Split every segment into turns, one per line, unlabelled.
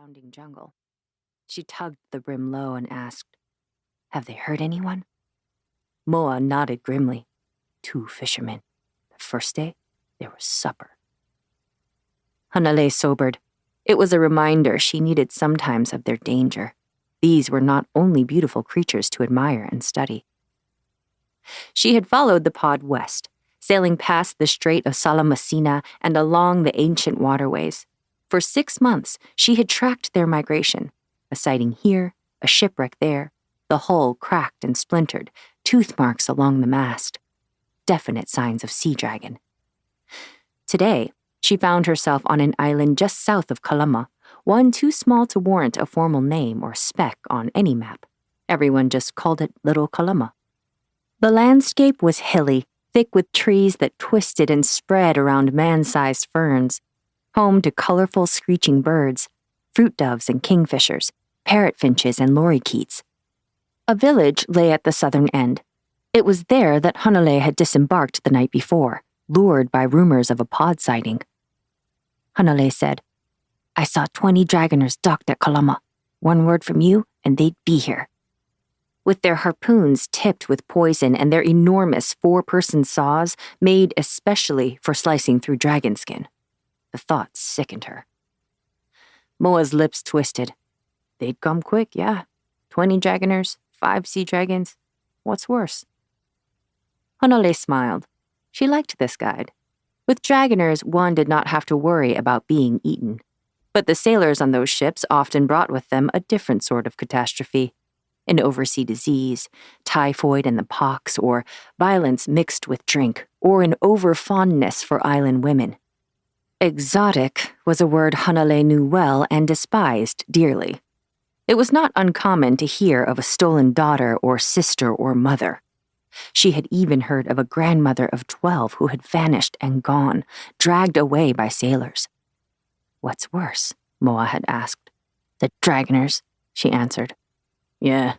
surrounding jungle. She tugged the brim low and asked, "Have they hurt anyone?" Moa nodded grimly. 2 fishermen. The first day, there was supper. Hanalei sobered. It was a reminder she needed sometimes of their danger. These were not only beautiful creatures to admire and study. She had followed the pod west, sailing past the Strait of Salamasina and along the ancient waterways. For 6 months, she had tracked their migration, a sighting here, a shipwreck there, the hull cracked and splintered, tooth marks along the mast. Definite signs of sea dragon. Today, she found herself on an island just south of Kalama, one too small to warrant a formal name or spec on any map. Everyone just called it Little Kalama. The landscape was hilly, thick with trees that twisted and spread around man-sized ferns, home to colorful screeching birds, fruit doves and kingfishers, parrotfinches and lorikeets. A village lay at the southern end. It was there that Hanalei had disembarked the night before, lured by rumors of a pod sighting. Hanalei said, "I saw 20 dragoners docked at Kalama. 1 word from you, and they'd be here." With their harpoons tipped with poison and their enormous 4-person saws made especially for slicing through dragon skin. The thought sickened her. Moa's lips twisted. They'd come quick, yeah. 20 dragoners, 5 sea dragons. What's worse? Hanalei smiled. She liked this guide. With dragoners, one did not have to worry about being eaten. But the sailors on those ships often brought with them a different sort of catastrophe. An oversea disease, typhoid and the pox, or violence mixed with drink, or an over-fondness for island women. Exotic was a word Hanalei knew well and despised dearly. It was not uncommon to hear of a stolen daughter or sister or mother. She had even heard of a grandmother of 12 who had vanished and gone, dragged away by sailors. "What's worse?" Moa had asked. "The dragoners," she answered. "Yeah."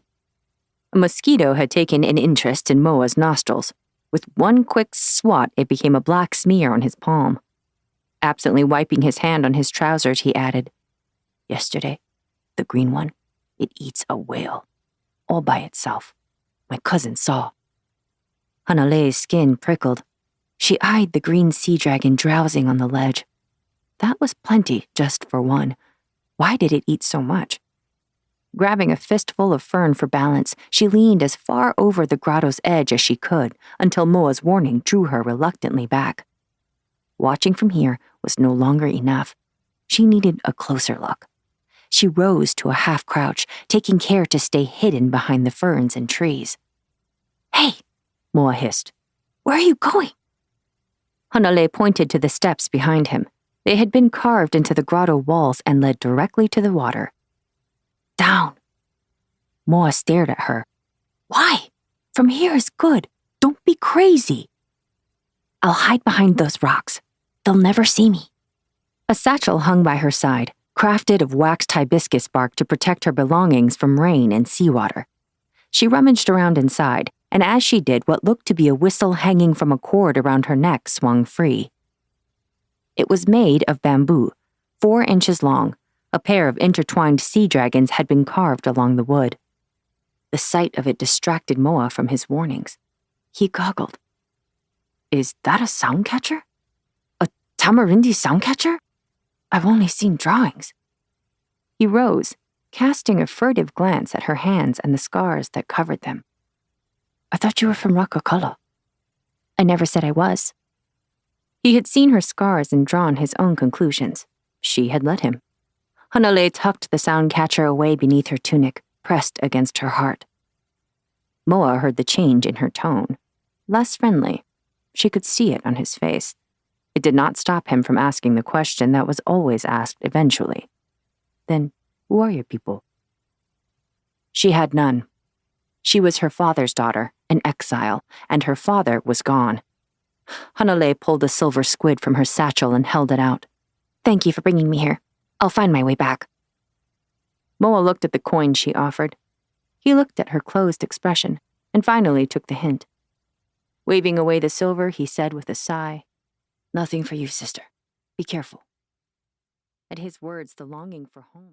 A mosquito had taken an interest in Moa's nostrils. With one quick swat, it became a black smear on his palm. Absently wiping his hand on his trousers, he added, "Yesterday, the green one, it eats a whale. All by itself. My cousin saw." Hanalei's skin prickled. She eyed the green sea dragon drowsing on the ledge. That was plenty just for one. Why did it eat so much? Grabbing a fistful of fern for balance, she leaned as far over the grotto's edge as she could until Moa's warning drew her reluctantly back. Watching from here was no longer enough. She needed a closer look. She rose to a half-crouch, taking care to stay hidden behind the ferns and trees. "Hey!" Moa hissed. "Where are you going?" Hanalei pointed to the steps behind him. They had been carved into the grotto walls and led directly to the water. "Down." Moa stared at her. "Why? From here is good. Don't be crazy." "I'll hide behind those rocks. They'll never see me." A satchel hung by her side, crafted of waxed hibiscus bark to protect her belongings from rain and seawater. She rummaged around inside, and as she did, what looked to be a whistle hanging from a cord around her neck swung free. It was made of bamboo, 4 inches long. A pair of intertwined sea dragons had been carved along the wood. The sight of it distracted Moa from his warnings. He goggled. "Is that a sound catcher? A tamarindi sound catcher? I've only seen drawings." He rose, casting a furtive glance at her hands and the scars that covered them. "I thought you were from Rakakala." "I never said I was." He had seen her scars and drawn his own conclusions. She had let him. Hanalei tucked the sound catcher away beneath her tunic, pressed against her heart. Moa heard the change in her tone. Less friendly. She could see it on his face. It did not stop him from asking the question that was always asked eventually. "Then, who are your people?" She had none. She was her father's daughter, an exile, and her father was gone. Hanalei pulled a silver squid from her satchel and held it out. "Thank you for bringing me here. I'll find my way back." Moa looked at the coin she offered. He looked at her closed expression, and finally took the hint. Waving away the silver, he said with a sigh, "Nothing for you, sister. Be careful." At his words, the longing for home